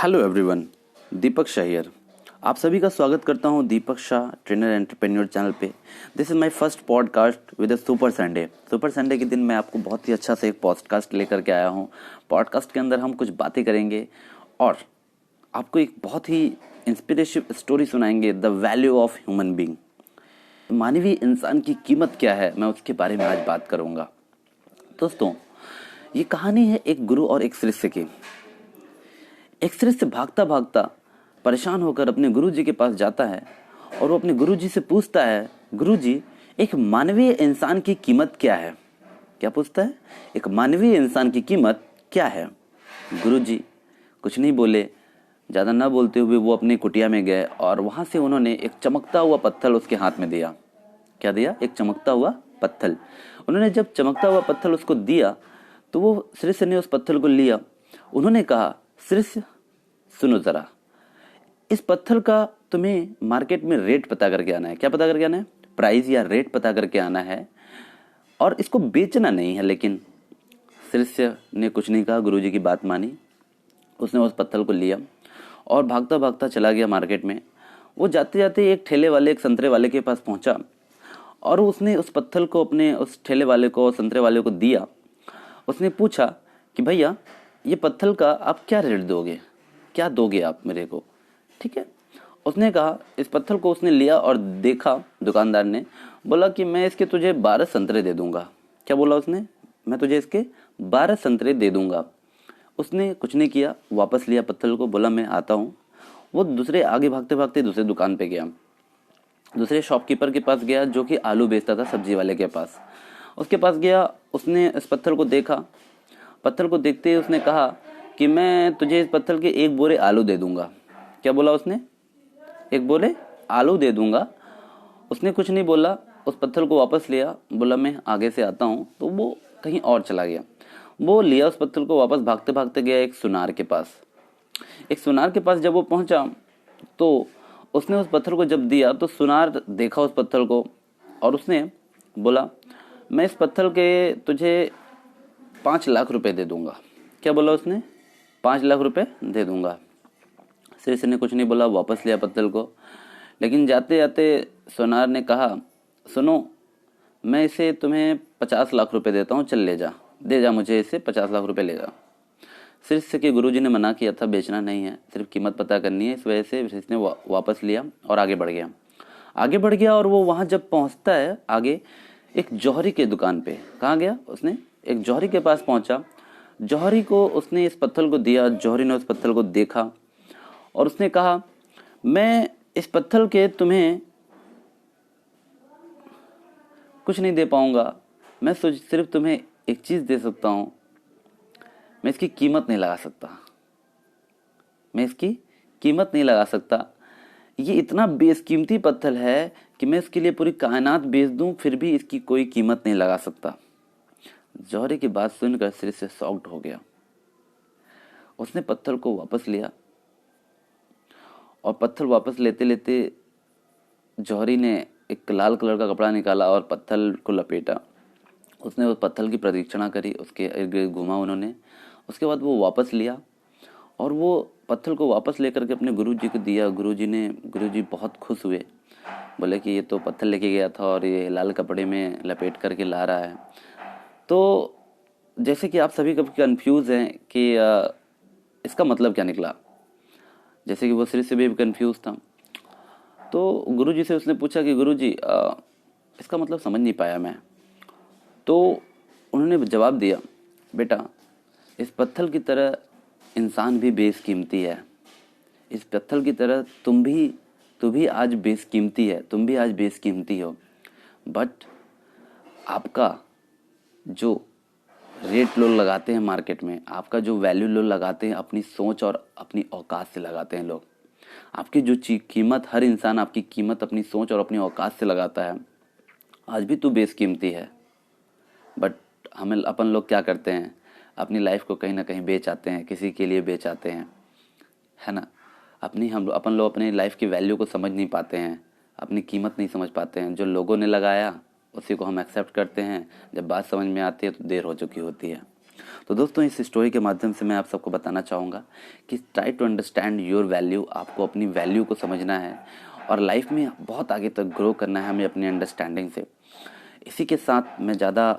Hello everyone, Deepak Shah here. आप सभी का स्वागत करता हूं दीपक शाह ट्रेनर एंटरप्रेन्योर चैनल पे। This is my first podcast with a super Sunday. Super Sunday के दिन मैं आपको बहुत ही अच्छा से एक पॉडकास्ट लेकर के आया हूं। पॉडकास्ट के अंदर हम कुछ बातें करेंगे और आपको एक बहुत ही इंस्पिरेशन स्टोरी सुनाएंगे, the value of human being. मानवीय इंसान की कीमत क्या है, मैं उसके बारे में आज बात करूँगा। दोस्तों, ये कहानी है एक गुरु और एक शिष्य की। एक शिष्य भागता भागता परेशान होकर अपने गुरुजी के पास जाता है और वो अपने गुरुजी से पूछता है, गुरुजी, एक मानवीय इंसान की कीमत क्या है? क्या पूछता है? एक मानवीय इंसान की कीमत क्या है? गुरुजी कुछ नहीं बोले। ज़्यादा ना बोलते हुए वो अपनी कुटिया में गए और वहाँ से उन्होंने एक चमकता हुआ पत्थर उसके हाथ में दिया। क्या दिया? एक चमकता हुआ पत्थर। उन्होंने जब चमकता हुआ पत्थर उसको दिया तो वो शिष्य ने उस पत्थर को लिया। उन्होंने कहा, शिष्य सुनो जरा, इस पत्थर का तुम्हें मार्केट में रेट पता करके आना है। क्या पता करके आना है? प्राइस या रेट पता करके आना है और इसको बेचना नहीं है। लेकिन शिष्य ने कुछ नहीं कहा, गुरुजी की बात मानी। उसने उस पत्थर को लिया और भागता भागता चला गया मार्केट में। वो जाते जाते एक ठेले वाले, एक संतरे वाले के पास पहुंचा और उसने उस पत्थर को अपने उस ठेले वाले को, संतरे वाले को दिया। उसने पूछा कि भैया, ये पत्थर का आप क्या रेट दोगे, क्या दोगे आप मेरे को? ठीक है। उसने कहा, इस पत्थर को उसने लिया और देखा। दुकानदार ने बोला कि मैं इसके तुझे 12 संतरे दे दूंगा। क्या बोला उसने? मैं तुझे इसके 12 संतरे दे दूंगा। उसने कुछ नहीं किया, वापस लिया पत्थर को, बोला मैं आता हूँ। वो दूसरे आगे भागते भागते दूसरे दुकान पे गया, दूसरे शॉपकीपर के पास गया जो कि आलू बेचता था, सब्जी वाले के पास। उसके पास गया, उसने इस पत्थर को देखा। पत्थर को देखते ही उसने कहा कि मैं तुझे इस पत्थर के 1 बोरे आलू दे दूंगा। क्या बोला उसने? 1 बोरे आलू दे दूंगा। उसने कुछ नहीं बोला, उस पत्थर को वापस लिया, बोला मैं आगे से आता हूँ। तो वो कहीं और चला गया। वो लिया उस पत्थर को, वापस भागते भागते गया एक सुनार के पास। एक सुनार के पास जब वो पहुंचा तो उसने उस पत्थर को जब दिया तो सुनार देखा उस पत्थर को और उसने बोला, मैं इस पत्थर के तुझे 5 लाख रुपए दे दूंगा। क्या बोला उसने? 5 लाख रुपए दे दूंगा। शिष्य ने कुछ नहीं बोला, वापस लिया पत्थर को। लेकिन जाते जाते सोनार ने कहा, सुनो, मैं इसे तुम्हें 50 लाख रुपए देता हूँ, चल ले जा, दे जा मुझे इसे 50 लाख रुपए ले जा। शिष्य के गुरुजी ने मना किया था, बेचना नहीं है, सिर्फ कीमत पता करनी है। इस वजह से शिष्य ने वापस लिया और आगे बढ़ गया। आगे बढ़ गया और वो वहाँ जब पहुँचता है आगे एक जौहरी के दुकान पे। कहाँ गया? उसने एक जौहरी के पास पहुँचा। जौहरी को उसने इस पत्थर को दिया। जौहरी ने उस पत्थर को देखा और उसने कहा, मैं इस पत्थर के तुम्हें कुछ नहीं दे पाऊंगा, मैं सिर्फ तुम्हें एक चीज़ दे सकता हूँ, मैं इसकी कीमत नहीं लगा सकता, मैं इसकी कीमत नहीं लगा सकता। ये इतना बेशकीमती पत्थर है कि मैं इसके लिए पूरी कायनात बेच दूं फिर भी इसकी कोई कीमत नहीं लगा सकता। जौहरी की बात सुनकर शिष्य शॉक्ड हो गया। उसने पत्थर को वापस लिया और पत्थर वापस लेते लेते जौहरी ने एक लाल कलर का कपड़ा निकाला और पत्थर को लपेटा। उसने उस पत्थर की प्रदक्षिणा करी, उसके इर्द गिर्द घूमा उन्होंने। उसके बाद वो वापस लिया और वो पत्थर को वापस लेकर के अपने गुरुजी को दिया। गुरुजी बहुत खुश हुए, बोले कि ये तो पत्थर लेके गया था और ये लाल कपड़े में लपेट करके ला रहा है। तो जैसे कि आप सभी कभी कंफ्यूज हैं कि इसका मतलब क्या निकला, जैसे कि वो शिष्य भी कंफ्यूज था। तो गुरुजी से उसने पूछा कि गुरुजी, इसका मतलब समझ नहीं पाया मैं। तो उन्होंने जवाब दिया, बेटा, इस पत्थर की तरह इंसान भी बेशकीमती है। इस पत्थर की तरह तुम भी आज बेशकीमती है, तुम भी आज बेशकीमती हो। बट आपका जो रेट लोग लगाते हैं मार्केट में, आपका जो वैल्यू लोग लगाते हैं अपनी सोच और अपनी औकात से लगाते हैं लोग। आपकी जो कीमत, हर इंसान आपकी कीमत अपनी सोच और अपनी औकात से लगाता है। आज भी तू बेशकीमती है। बट अपन लोग क्या करते हैं, अपनी लाइफ को कहीं ना कहीं बेच आते हैं, किसी के लिए बेच आते हैं, है ना। अपन लोग अपनी लाइफ की वैल्यू को समझ नहीं पाते हैं, अपनी कीमत नहीं समझ पाते हैं। जो लोगों ने लगाया उसी को हम एक्सेप्ट करते हैं, जब बात समझ में आती है तो देर हो चुकी होती है। तो दोस्तों, इस स्टोरी के माध्यम से मैं आप सबको बताना चाहूँगा कि try to understand your value. आपको अपनी वैल्यू को समझना है और लाइफ में बहुत आगे तक ग्रो करना है हमें अपनी अंडरस्टैंडिंग से। इसी के साथ मैं ज़्यादा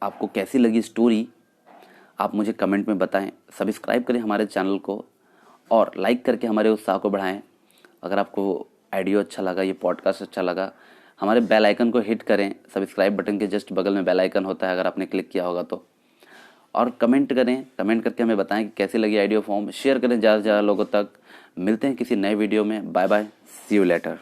आपको कैसी लगी स्टोरी आप मुझे कमेंट में बताएं। सब्सक्राइब करें हमारे चैनल को और लाइक करके हमारे उत्साह को बढ़ाएं। अगर आपको ऑडियो अच्छा लगा, ये पॉडकास्ट अच्छा लगा, हमारे बेल आइकन को हिट करें। सब्सक्राइब बटन के जस्ट बगल में बेल आइकन होता है, अगर आपने क्लिक किया होगा तो। और कमेंट करें, कमेंट करके हमें बताएं कि कैसी लगी ऑडियो फॉर्म। शेयर करें ज़्यादा से ज़्यादा लोगों तक। मिलते हैं किसी नए वीडियो में। Bye bye, see you letter.